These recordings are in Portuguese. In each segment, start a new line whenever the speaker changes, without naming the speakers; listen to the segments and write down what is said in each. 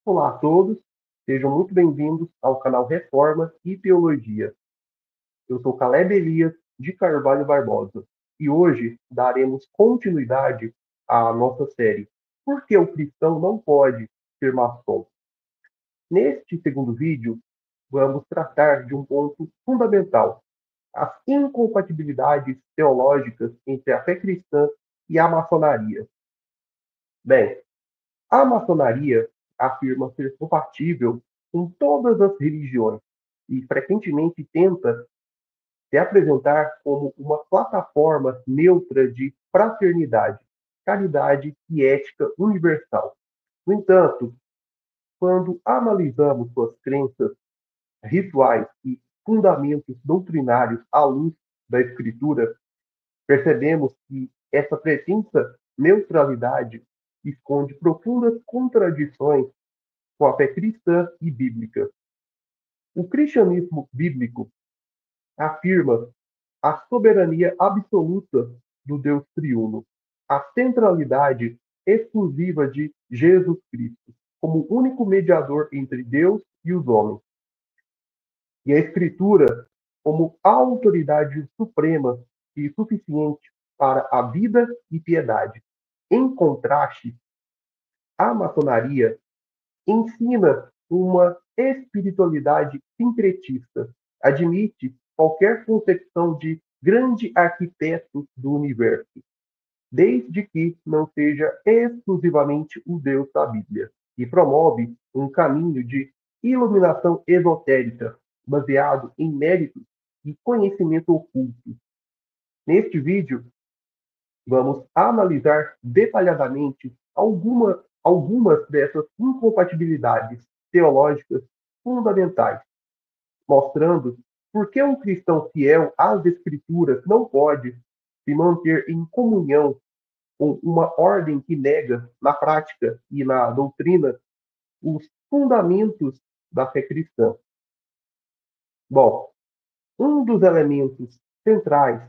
Olá a todos, sejam muito bem-vindos ao canal Reforma e Teologia. Eu sou Caleb Elias de Carvalho Barbosa e hoje daremos continuidade à nossa série Por que o cristão não pode ser maçom? Neste segundo vídeo, vamos tratar de um ponto fundamental, as incompatibilidades teológicas entre a fé cristã e a maçonaria. Bem, a maçonaria afirma ser compatível com todas as religiões e frequentemente tenta se apresentar como uma plataforma neutra de fraternidade, caridade e ética universal. No entanto, quando analisamos suas crenças, rituais e fundamentos doutrinários à luz da Escritura, percebemos que essa pretensa neutralidade esconde profundas contradições com a fé cristã e bíblica. O cristianismo bíblico afirma a soberania absoluta do Deus triuno, a centralidade exclusiva de Jesus Cristo, como único mediador entre Deus e os homens, e a Escritura como a autoridade suprema e suficiente para a vida e piedade. Em contraste, a maçonaria ensina uma espiritualidade sincretista, admite qualquer concepção de grande arquiteto do universo, desde que não seja exclusivamente o Deus da Bíblia, e promove um caminho de iluminação esotérica baseado em méritos e conhecimento oculto. Neste vídeo, vamos analisar detalhadamente algumas dessas incompatibilidades teológicas fundamentais, mostrando por que um cristão fiel às Escrituras não pode se manter em comunhão com uma ordem que nega, na prática e na doutrina, os fundamentos da fé cristã. Bom, um dos elementos centrais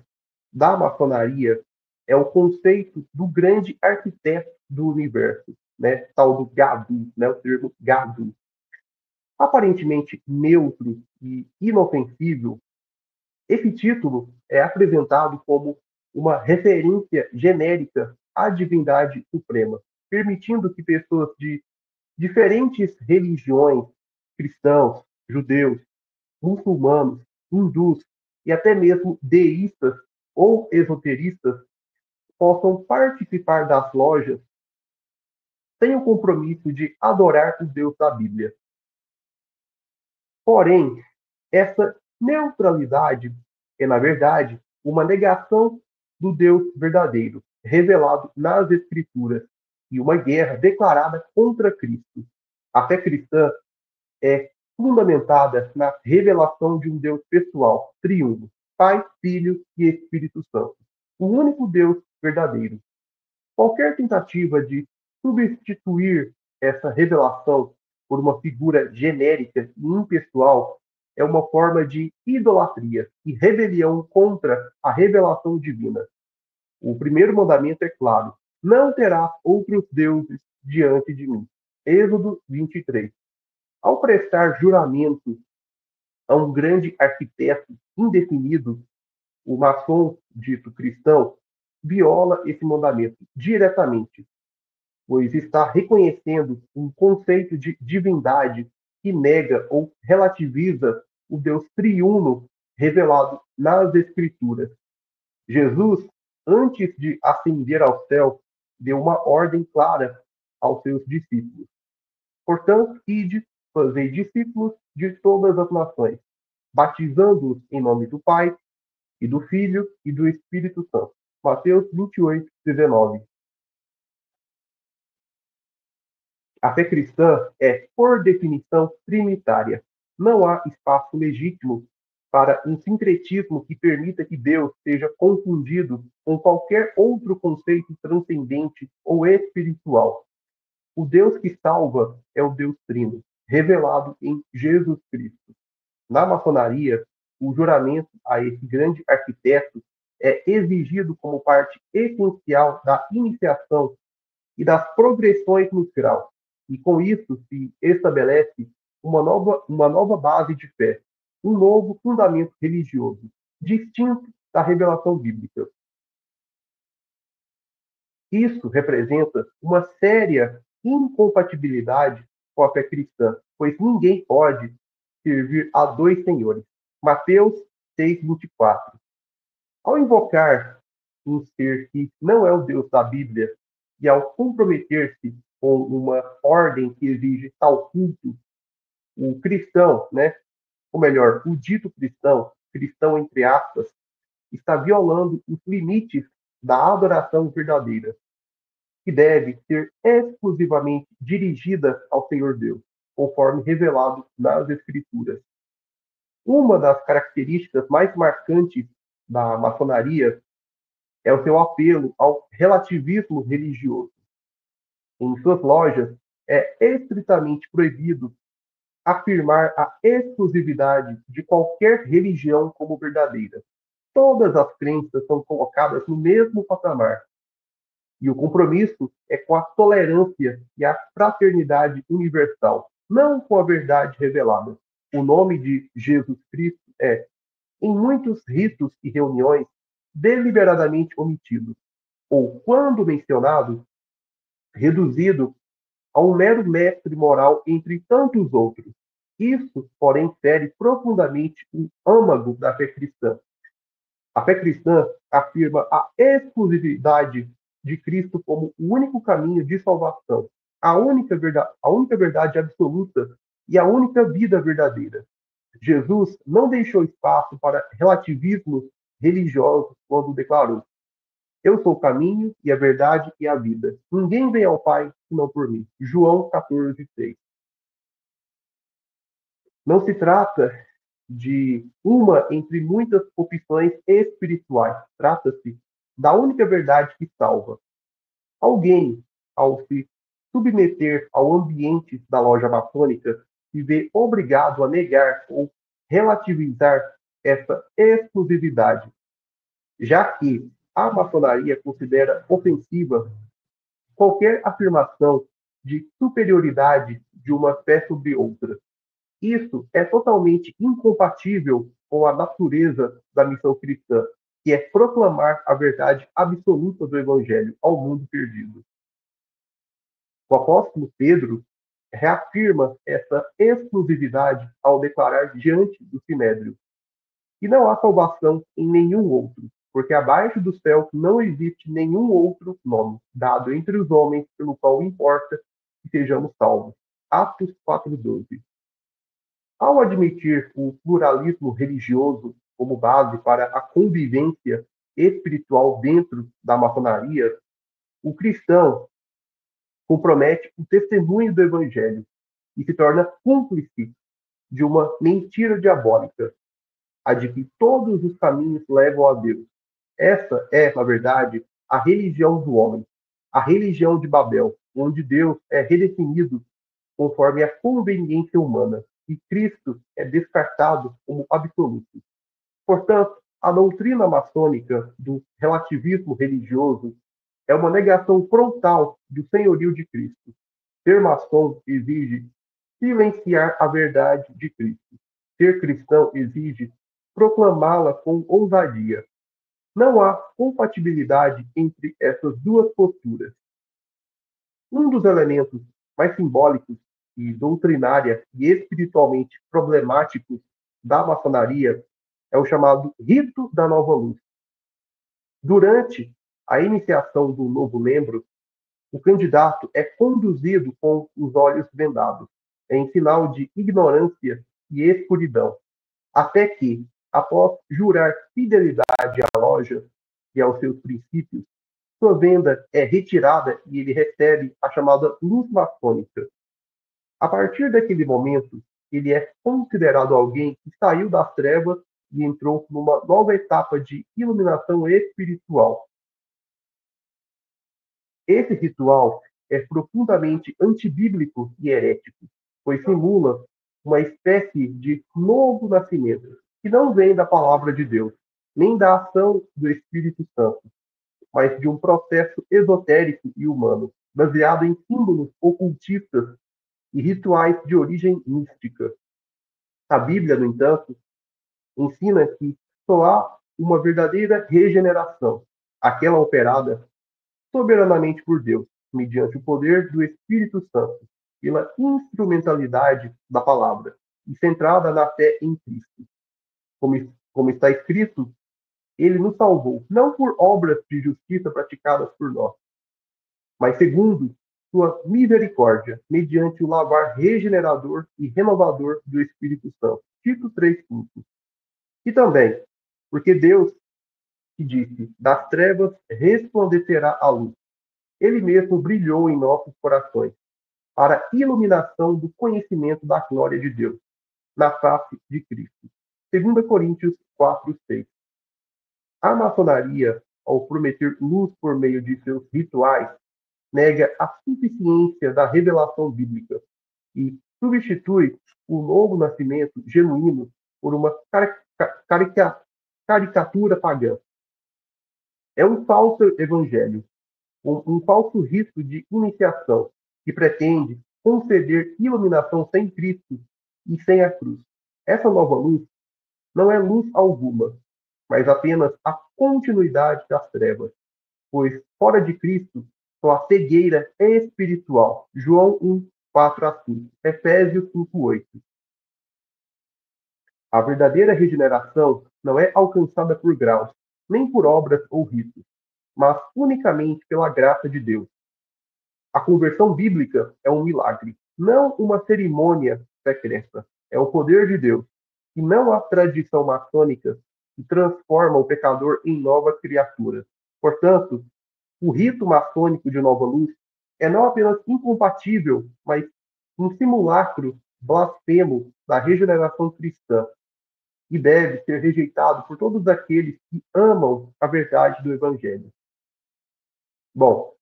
da maçonaria é o conceito do grande arquiteto do universo, né? Tal do Gadu, né? O termo Gadu. Aparentemente neutro e inofensível, esse título é apresentado como uma referência genérica à divindade suprema, permitindo que pessoas de diferentes religiões, cristãos, judeus, muçulmanos, hindus e até mesmo deístas ou esoteristas possam participar das lojas sem o compromisso de adorar o Deus da Bíblia. Porém, essa neutralidade é, na verdade, uma negação do Deus verdadeiro, revelado nas Escrituras, e uma guerra declarada contra Cristo. A fé cristã é fundamentada na revelação de um Deus pessoal, triuno, Pai, Filho e Espírito Santo, o único Deus verdadeiro. Qualquer tentativa de substituir essa revelação por uma figura genérica e impessoal é uma forma de idolatria e rebelião contra a revelação divina. O primeiro mandamento é claro: não terás outros deuses diante de mim. Êxodo 23. Ao prestar juramento a um grande arquiteto indefinido, o maçom dito cristão viola esse mandamento diretamente, pois está reconhecendo um conceito de divindade que nega ou relativiza o Deus triuno revelado nas Escrituras. Jesus, antes de ascender ao céu, deu uma ordem clara aos seus discípulos. Portanto, ide, fazei discípulos de todas as nações, batizando-os em nome do Pai, e do Filho e do Espírito Santo. Mateus 28, 19. A fé cristã é, por definição, trinitária. Não há espaço legítimo para um sincretismo que permita que Deus seja confundido com qualquer outro conceito transcendente ou espiritual. O Deus que salva é o Deus Trino, revelado em Jesus Cristo. Na maçonaria, o juramento a esse grande arquiteto é exigido como parte essencial da iniciação e das progressões nos graus. E com isso se estabelece uma nova base de fé, um novo fundamento religioso, distinto da revelação bíblica. Isso representa uma séria incompatibilidade com a fé cristã, pois ninguém pode servir a dois senhores. Mateus 6:24. Ao invocar um ser que não é o Deus da Bíblia e ao comprometer-se com uma ordem que exige tal culto, o cristão, né, ou melhor, o dito cristão, cristão entre aspas, está violando os limites da adoração verdadeira, que deve ser exclusivamente dirigida ao Senhor Deus, conforme revelado nas Escrituras. Uma das características mais marcantes da maçonaria é o seu apelo ao relativismo religioso. Em suas lojas, é estritamente proibido afirmar a exclusividade de qualquer religião como verdadeira. Todas as crenças são colocadas no mesmo patamar, e o compromisso é com a tolerância e a fraternidade universal, não com a verdade revelada. O nome de Jesus Cristo é, em muitos ritos e reuniões, deliberadamente omitido, ou, quando mencionado, reduzido a um mero mestre moral entre tantos outros. Isso, porém, fere profundamente o âmago da fé cristã. A fé cristã afirma a exclusividade de Cristo como o único caminho de salvação, a única verdade absoluta e a única vida verdadeira. Jesus não deixou espaço para relativismos religiosos quando declarou: Eu sou o caminho e a verdade e a vida. Ninguém vem ao Pai senão por mim. João 14:6. Não se trata de uma entre muitas opções espirituais. Trata-se da única verdade que salva. Alguém, ao se submeter ao ambiente da loja maçônica, se vê obrigado a negar ou relativizar essa exclusividade, já que a maçonaria considera ofensiva qualquer afirmação de superioridade de uma fé sobre outra. Isso é totalmente incompatível com a natureza da missão cristã, que é proclamar a verdade absoluta do Evangelho ao mundo perdido. O apóstolo Pedro reafirma essa exclusividade ao declarar diante do Sinédrio: E não há salvação em nenhum outro, porque abaixo do céu não existe nenhum outro nome dado entre os homens pelo qual importa que sejamos salvos. Atos 4:12. Ao admitir o pluralismo religioso como base para a convivência espiritual dentro da maçonaria, o cristão compromete o testemunho do evangelho e se torna cúmplice de uma mentira diabólica, a de que todos os caminhos levam a Deus. Essa é, na verdade, a religião do homem, a religião de Babel, onde Deus é redefinido conforme a conveniência humana e Cristo é descartado como absoluto. Portanto, a doutrina maçônica do relativismo religioso é uma negação frontal do senhorio de Cristo. Ser maçom exige silenciar a verdade de Cristo. Ser cristão exige proclamá-la com ousadia. Não há compatibilidade entre essas duas posturas. Um dos elementos mais simbólicos e doutrinária e espiritualmente problemáticos da maçonaria é o chamado rito da nova luz. Durante a iniciação do novo membro, o candidato é conduzido com os olhos vendados, em sinal de ignorância e escuridão, até que, após jurar fidelidade à loja e aos seus princípios, sua venda é retirada e ele recebe a chamada luz maçônica. A partir daquele momento, ele é considerado alguém que saiu das trevas e entrou numa nova etapa de iluminação espiritual. Esse ritual é profundamente antibíblico e herético, pois simula uma espécie de novo nascimento, que não vem da palavra de Deus, nem da ação do Espírito Santo, mas de um processo esotérico e humano, baseado em símbolos ocultistas e rituais de origem mística. A Bíblia, no entanto, ensina que só há uma verdadeira regeneração, aquela operada soberanamente por Deus, mediante o poder do Espírito Santo, pela instrumentalidade da palavra e centrada na fé em Cristo. Como está escrito, ele nos salvou, não por obras de justiça praticadas por nós, mas segundo sua misericórdia, mediante o lavar regenerador e renovador do Espírito Santo. Tito 3,5. E também, porque Deus, que disse, das trevas resplandecerá a luz. Ele mesmo brilhou em nossos corações, para a iluminação do conhecimento da glória de Deus, na face de Cristo. 2 Coríntios 4,6. A maçonaria, ao prometer luz por meio de seus rituais, nega a suficiência da revelação bíblica e substitui o novo nascimento genuíno por uma caricatura pagã. É um falso evangelho, um falso rito de iniciação que pretende conceder iluminação sem Cristo e sem a cruz. Essa nova luz não é luz alguma, mas apenas a continuidade das trevas, pois fora de Cristo só a cegueira é espiritual. João 1, 4 a 5, Efésios 5, 8. A verdadeira regeneração não é alcançada por graus, nem por obras ou ritos, mas unicamente pela graça de Deus. A conversão bíblica é um milagre, não uma cerimônia secreta. É o poder de Deus, e não a tradição maçônica que transforma o pecador em nova criatura. Portanto, o rito maçônico de Nova Luz é não apenas incompatível, mas um simulacro blasfemo da regeneração cristã e deve ser rejeitado por todos aqueles que amam a verdade do Evangelho. Bom,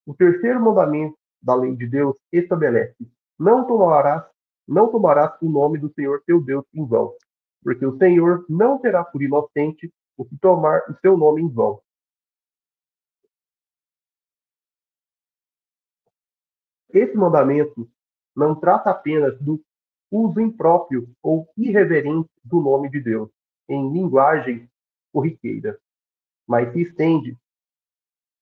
o terceiro mandamento da lei de Deus estabelece: não tomarás o nome do Senhor teu Deus em vão, porque o Senhor não terá por inocente o que tomar o seu nome em vão. Esse mandamento não trata apenas do uso impróprio ou irreverente do nome de Deus em linguagem corriqueira, mas se estende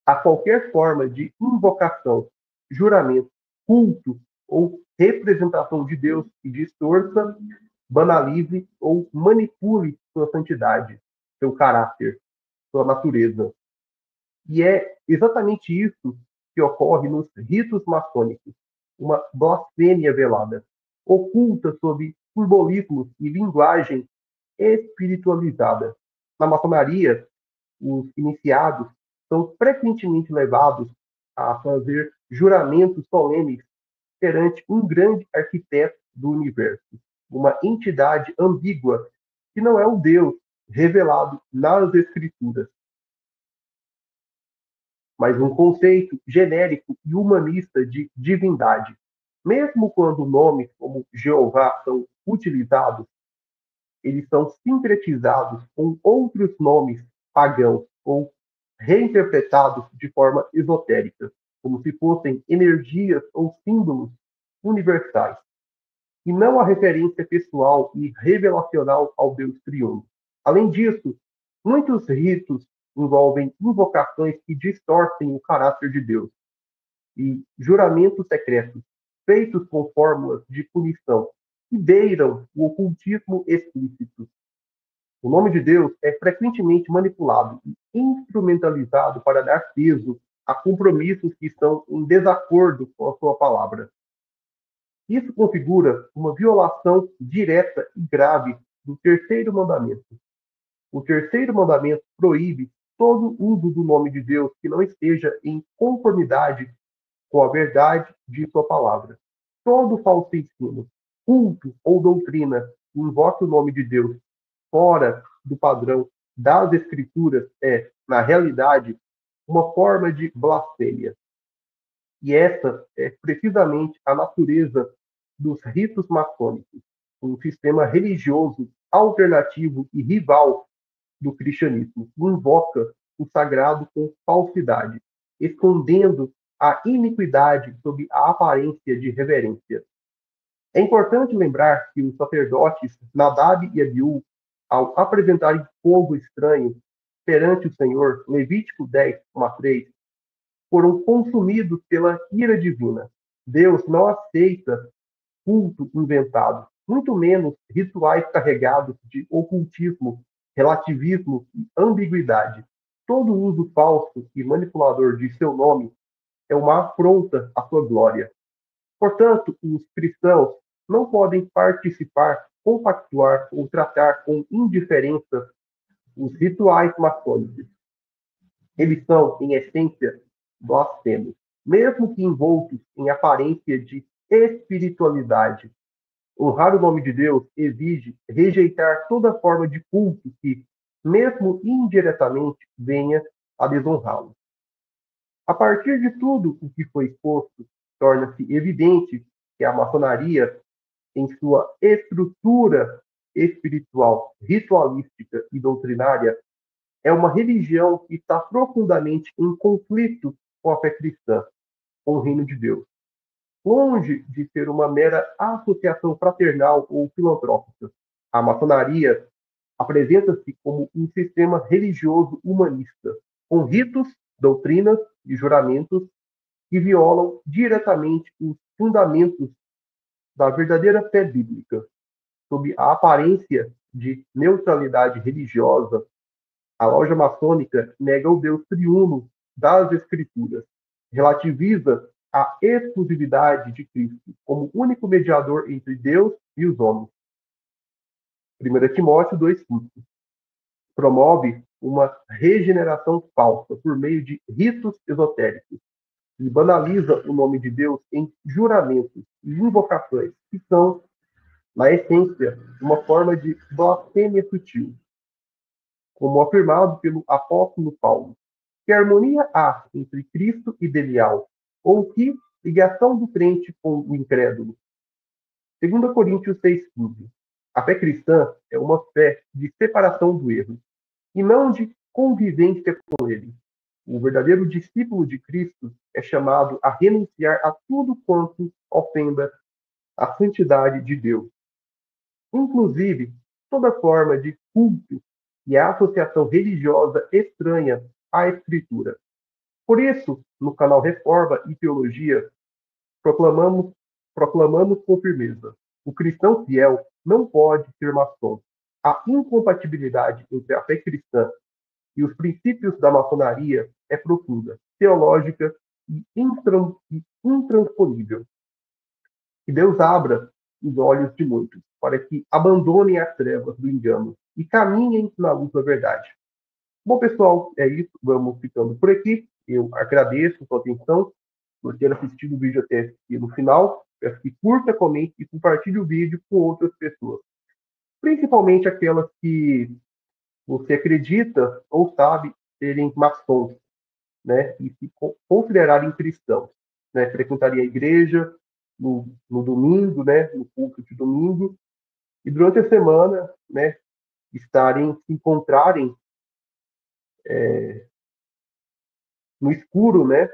a qualquer forma de invocação, juramento, culto ou representação de Deus que distorça, banalize ou manipule sua santidade, seu caráter, sua natureza. E é exatamente isso que ocorre nos ritos maçônicos, uma blasfêmia velada, oculta sob simbolismos e linguagem espiritualizada. Na maçonaria, os iniciados são frequentemente levados a fazer juramentos solenes perante um grande arquiteto do universo, uma entidade ambígua que não é o Deus revelado nas Escrituras, mas um conceito genérico e humanista de divindade. Mesmo quando nomes como Jeová são utilizados, eles são sincretizados com outros nomes pagãos ou reinterpretados de forma esotérica, como se fossem energias ou símbolos universais, e não a referência pessoal e revelacional ao Deus triuno. Além disso, muitos ritos envolvem invocações que distorcem o caráter de Deus e juramentos secretos, feitos com fórmulas de punição, que beiram o ocultismo explícito. O nome de Deus é frequentemente manipulado e instrumentalizado para dar peso a compromissos que estão em desacordo com a sua palavra. Isso configura uma violação direta e grave do terceiro mandamento. O terceiro mandamento proíbe todo uso do nome de Deus que não esteja em conformidade com a verdade de sua palavra. Todo falso ensino, culto ou doutrina que invoque o nome de Deus fora do padrão das Escrituras é, na realidade, uma forma de blasfêmia. E essa é precisamente a natureza dos ritos maçônicos, um sistema religioso alternativo e rival do cristianismo, que invoca o sagrado com falsidade, escondendo a iniquidade sob a aparência de reverência. É importante lembrar que os sacerdotes Nadab e Abiú, ao apresentarem fogo estranho perante o Senhor, Levítico 10, 1-3, foram consumidos pela ira divina. Deus não aceita culto inventado, muito menos rituais carregados de ocultismo, relativismo e ambiguidade. Todo uso falso e manipulador de seu nome é uma afronta à sua glória. Portanto, os cristãos não podem participar, compactuar ou tratar com indiferença os rituais maçônicos. Eles são, em essência, blasfemos, mesmo que envoltos em aparência de espiritualidade. Honrar o nome de Deus exige rejeitar toda forma de culto que, mesmo indiretamente, venha a desonrá-lo. A partir de tudo o que foi exposto, torna-se evidente que a maçonaria, em sua estrutura espiritual, ritualística e doutrinária, é uma religião que está profundamente em conflito com a fé cristã, com o reino de Deus. Longe de ser uma mera associação fraternal ou filantrópica, a maçonaria apresenta-se como um sistema religioso humanista, com ritos, doutrinas e juramentos que violam diretamente os fundamentos da verdadeira fé bíblica. Sob a aparência de neutralidade religiosa, a loja maçônica nega o Deus triuno das Escrituras, relativiza a exclusividade de Cristo como único mediador entre Deus e os homens. 1 Timóteo 2,5. Promove uma regeneração falsa por meio de ritos esotéricos e banaliza o nome de Deus em juramentos e invocações, que são, na essência, uma forma de blasfêmia sutil. Como afirmado pelo apóstolo Paulo, que harmonia há entre Cristo e Belial, ou que ligação do crente com o incrédulo? 2 Coríntios 6,15. A fé cristã é uma fé de separação do erro, e não de convivência com ele. O verdadeiro discípulo de Cristo é chamado a renunciar a tudo quanto ofenda a santidade de Deus, inclusive toda forma de culto e a associação religiosa estranha à Escritura. Por isso, no canal Reforma e Teologia, proclamamos, proclamamos com firmeza: o cristão fiel não pode ser maçom. A incompatibilidade entre a fé cristã e os princípios da maçonaria é profunda, teológica e intransponível. Que Deus abra os olhos de muitos, para que abandonem as trevas do engano e caminhem na luz da verdade. Bom, pessoal, é isso. Vamos ficando por aqui. Eu agradeço a sua atenção por ter assistido o vídeo até aqui no final. Peço que curta, comente e compartilhe o vídeo com outras pessoas, principalmente aquelas que você acredita ou sabe serem maçons, né, e se considerarem cristãos, né, frequentaria a igreja no domingo, né, no culto de domingo, e durante a semana, né, se encontrarem no escuro, né,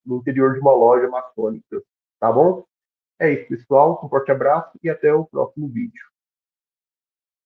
no interior de uma loja maçônica, tá bom? É isso, pessoal. Um forte abraço e até o próximo vídeo.